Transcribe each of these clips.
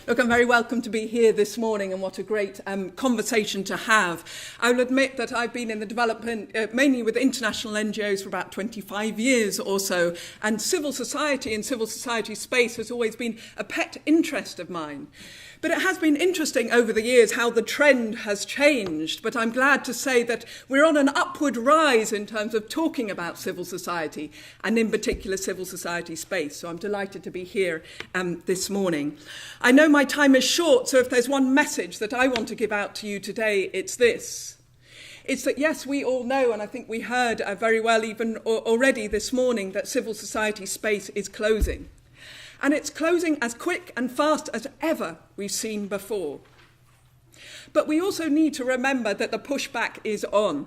Look, I'm very welcome to be here this morning, and what a great conversation to have. I will admit that I've been in the development, mainly with international NGOs, for about 25 years or so, and civil society and civil society space has always been a pet interest of mine. But it has been interesting over the years how the trend has changed, but I'm glad to say that we're on an upward rise in terms of talking about civil society, and in particular civil society space. So I'm delighted to be here this morning. I know my time is short, so if there's one message that I want to give out to you today, it's this. It's that, yes, we all know, and I think we heard very well even already this morning, that civil society space is closing. And it's closing as quick and fast as ever we've seen before. But we also need to remember that the pushback is on.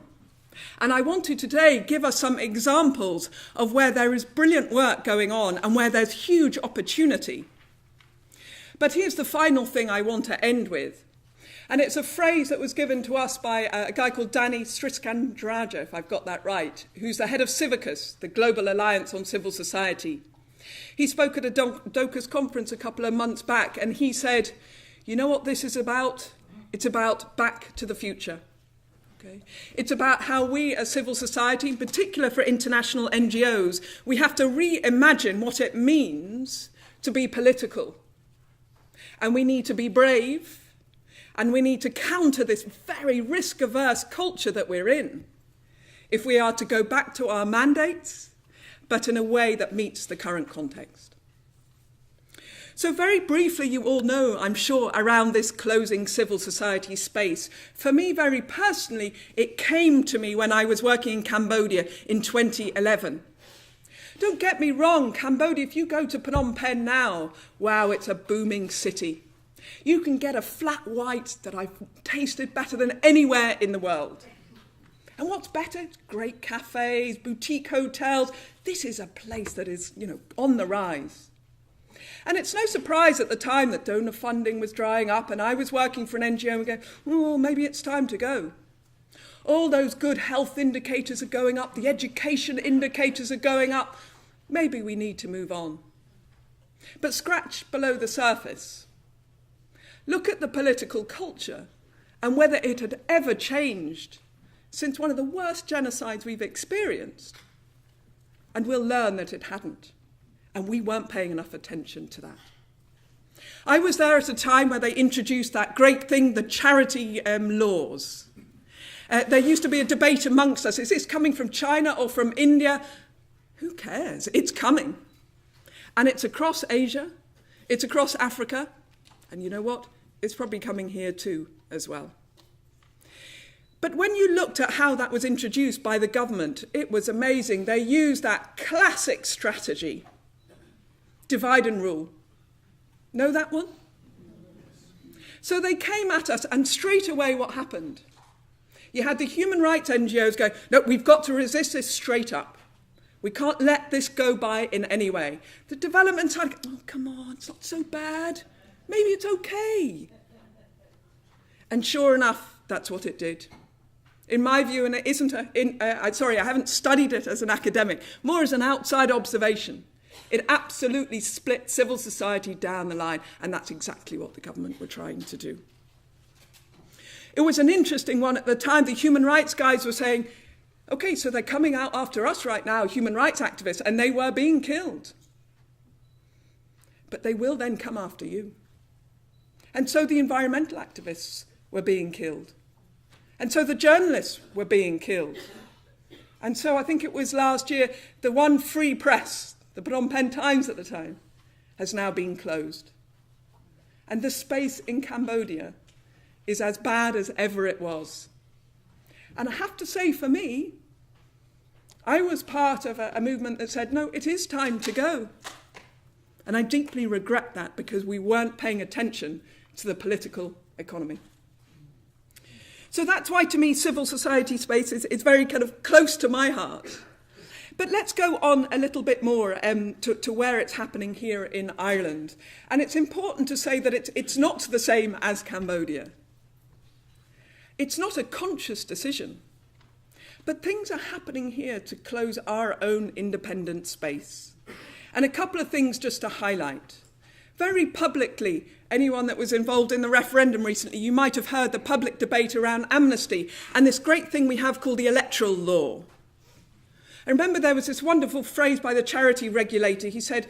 And I want to today give us some examples of where there is brilliant work going on and where there's huge opportunity. But here's the final thing I want to end with. And it's a phrase that was given to us by a guy called Danny Sriskandraja, if I've got that right, who's the head of Civicus, the Global Alliance on Civil Society. He spoke at a Docus conference a couple of months back, and he said, you know what this is about? It's about back to the future. Okay? It's about how we as civil society, in particular for international NGOs, we have to reimagine what it means to be political. And we need to be brave, and we need to counter this very risk-averse culture that we're in if we are to go back to our mandates, but in a way that meets the current context. So very briefly, you all know, I'm sure, around this closing civil society space. For me, very personally, it came to me when I was working in Cambodia in 2011. Don't get me wrong, Cambodia, if you go to Phnom Penh now, wow, it's a booming city. You can get a flat white that I've tasted better than anywhere in the world. And what's better? Great cafes, boutique hotels. This is a place that is, on the rise. And it's no surprise at the time that donor funding was drying up and I was working for an NGO and going, oh, maybe it's time to go. All those good health indicators are going up. The education indicators are going up. Maybe we need to move on. But scratch below the surface. Look at the political culture and whether it had ever changed since one of the worst genocides we've experienced. And we'll learn that it hadn't. And we weren't paying enough attention to that. I was there at a time where they introduced that great thing, the charity laws. There used to be a debate amongst us, is this coming from China or from India? Who cares? It's coming. And it's across Asia, it's across Africa, and you know what? It's probably coming here too as well. But when you looked at how that was introduced by the government, it was amazing. They used that classic strategy, divide and rule. Know that one? So they came at us, and straight away what happened? You had the human rights NGOs going, no, we've got to resist this straight up. We can't let this go by in any way. The development side, oh, come on, it's not so bad. Maybe it's okay. And sure enough, that's what it did. In my view, and it isn't, I haven't studied it as an academic, more as an outside observation. It absolutely split civil society down the line, and that's exactly what the government were trying to do. It was an interesting one at the time. The human rights guys were saying, okay, so they're coming out after us right now, human rights activists, and they were being killed. But they will then come after you. And so the environmental activists were being killed. And so the journalists were being killed. And so I think it was last year, the one free press, the Phnom Penh Times at the time, has now been closed. And the space in Cambodia is as bad as ever it was. And I have to say, for me, I was part of a movement that said, no, it is time to go. And I deeply regret that because we weren't paying attention to the political economy. So that's why, to me, civil society space is very kind of close to my heart. But let's go on a little bit more to where it's happening here in Ireland. And it's important to say that it's not the same as Cambodia. It's not a conscious decision. But things are happening here to close our own independent space. And a couple of things just to highlight. very publicly. Anyone that was involved in the referendum recently, you might have heard the public debate around amnesty and this great thing we have called the electoral law. I remember there was this wonderful phrase by the charity regulator. He said,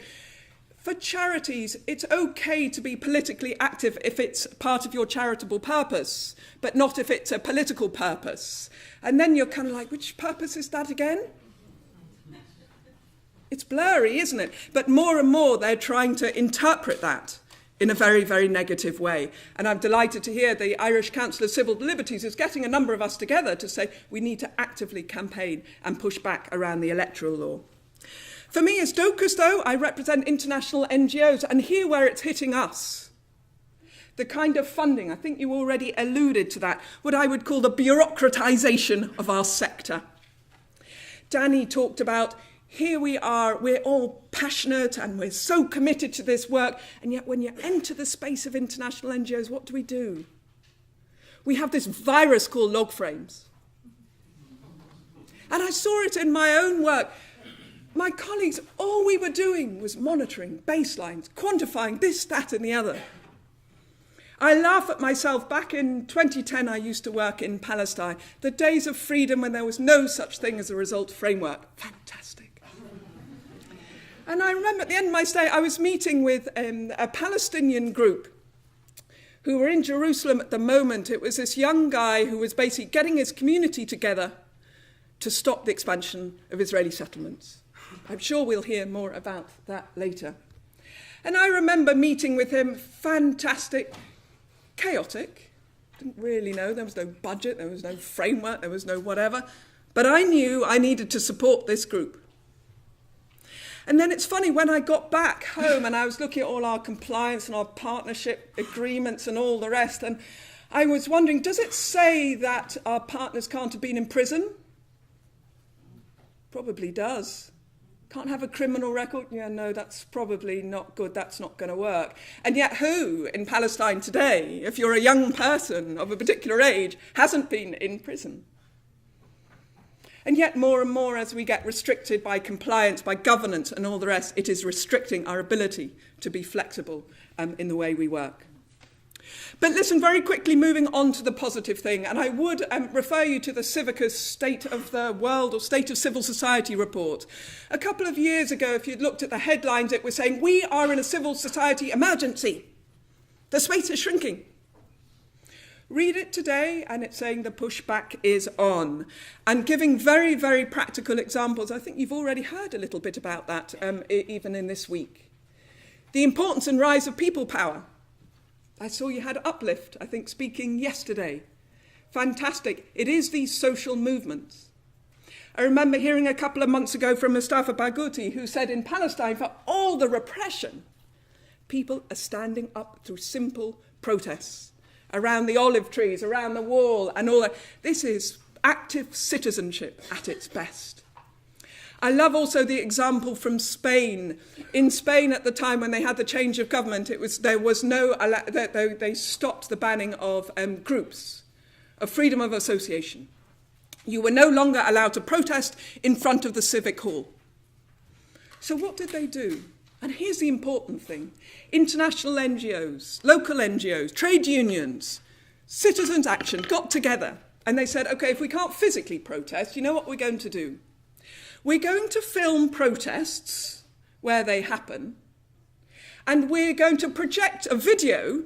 for charities, it's okay to be politically active if it's part of your charitable purpose, but not if it's a political purpose. And then you're kind of like, which purpose is that again? It's blurry, isn't it? But more and more they're trying to interpret that in a very, very negative way. And I'm delighted to hear the Irish Council of Civil Liberties is getting a number of us together to say we need to actively campaign and push back around the electoral law. For me as Docus, though, I represent international NGOs, and here where it's hitting us, the kind of funding, I think you already alluded to that, what I would call the bureaucratisation of our sector. Danny talked about here we are, we're all passionate and we're so committed to this work, and yet when you enter the space of international NGOs, what do? We have this virus called log frames. And I saw it in my own work. My colleagues, all we were doing was monitoring baselines, quantifying this, that, and the other. I laugh at myself. Back in 2010, I used to work in Palestine. The days of freedom when there was no such thing as a result framework. Fantastic. And I remember at the end of my stay, I was meeting with a Palestinian group who were in Jerusalem at the moment. It was this young guy who was basically getting his community together to stop the expansion of Israeli settlements. I'm sure we'll hear more about that later. And I remember meeting with him, fantastic, chaotic. Didn't really know, there was no budget, there was no framework, there was no whatever. But I knew I needed to support this group. And then it's funny, when I got back home and I was looking at all our compliance and our partnership agreements and all the rest, and I was wondering, does it say that our partners can't have been in prison? Probably does. Can't have a criminal record? Yeah, no, that's probably not good. That's not going to work. And yet who in Palestine today, if you're a young person of a particular age, hasn't been in prison? And yet more and more as we get restricted by compliance, by governance and all the rest, it is restricting our ability to be flexible in the way we work. But listen, very quickly moving on to the positive thing, and I would refer you to the Civicus State of the World or State of Civil Society report. A couple of years ago, if you'd looked at the headlines, it was saying, we are in a civil society emergency. The space is shrinking. Read it today, and it's saying the pushback is on. And giving very, very practical examples. I think you've already heard a little bit about that, even in this week. The importance and rise of people power. I saw you had Uplift, I think, speaking yesterday. Fantastic. It is these social movements. I remember hearing a couple of months ago from Mustafa Barghouti, who said in Palestine, for all the repression, people are standing up through simple protests around the olive trees, around the wall, and all that. This is active citizenship at its best. I love also the example from Spain. In Spain at the time when they had the change of government, they stopped the banning of groups, of freedom of association. You were no longer allowed to protest in front of the civic hall. So what did they do? And here's the important thing. International NGOs, local NGOs, trade unions, Citizens Action got together and they said, okay, if we can't physically protest, you know what we're going to do? We're going to film protests where they happen, and we're going to project a video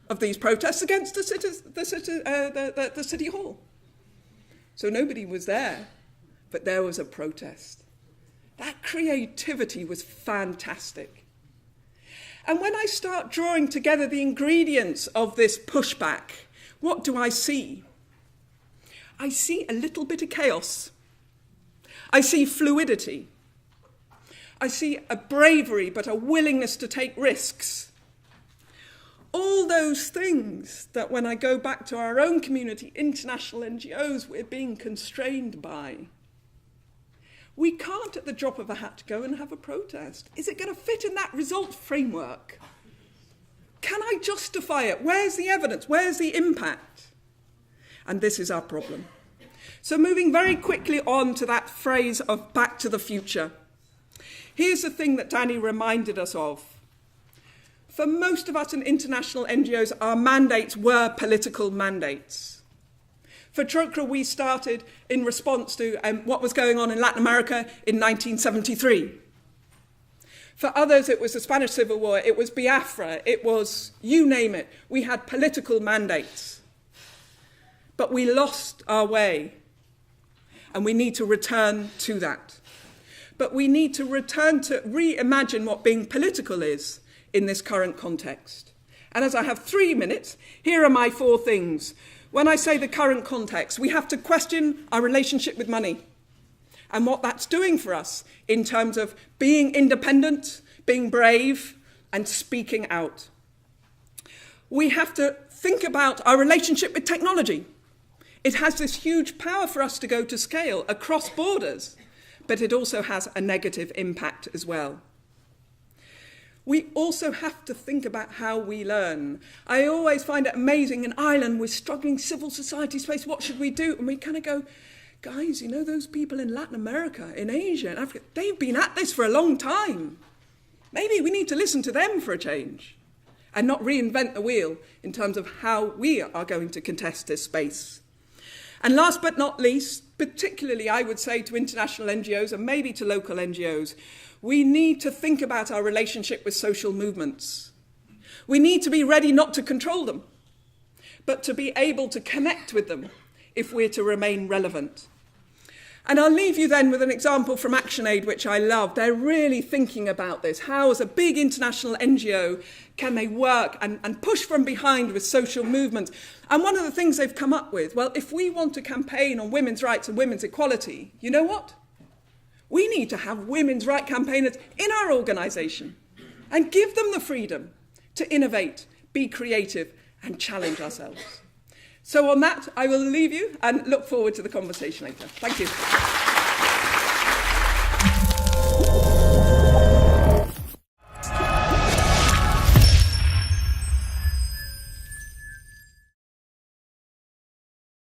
of these protests against the city hall. So nobody was there, but there was a protest. That creativity was fantastic. And when I start drawing together the ingredients of this pushback, what do I see? I see a little bit of chaos. I see fluidity. I see a bravery, but a willingness to take risks. All those things that when I go back to our own community, international NGOs, we're being constrained by. We can't, at the drop of a hat, go and have a protest. Is it going to fit in that result framework? Can I justify it? Where's the evidence? Where's the impact? And this is our problem. So moving very quickly on to that phrase of back to the future. Here's the thing that Danny reminded us of. for most of us in international NGOs, our mandates were political mandates. For Trócaire, we started in response to what was going on in Latin America in 1973. For others, it was the Spanish Civil War, it was Biafra, it was, you name it. We had political mandates. But we lost our way, and we need to return to that. But we need to return to reimagine what being political is in this current context. And as I have 3 minutes, here are my 4 things. When I say the current context, we have to question our relationship with money and what that's doing for us in terms of being independent, being brave, and speaking out. We have to think about our relationship with technology. It has this huge power for us to go to scale across borders, but it also has a negative impact as well. We also have to think about how we learn. I always find it amazing in Ireland, we're struggling civil society space, what should we do? And we kind of go, guys, you know those people in Latin America, in Asia, in Africa, they've been at this for a long time. Maybe we need to listen to them for a change and not reinvent the wheel in terms of how we are going to contest this space. And last but not least, particularly I would say to international NGOs and maybe to local NGOs, we need to think about our relationship with social movements. We need to be ready not to control them, but to be able to connect with them if we're to remain relevant. And I'll leave you then with an example from ActionAid, which I love. They're really thinking about this. How, as a big international NGO, can they work and push from behind with social movements? And one of the things they've come up with, well, if we want to campaign on women's rights and women's equality, you know what? We need to have women's rights campaigners in our organisation and give them the freedom to innovate, be creative, and challenge ourselves. So on that, I will leave you and look forward to the conversation later. Thank you.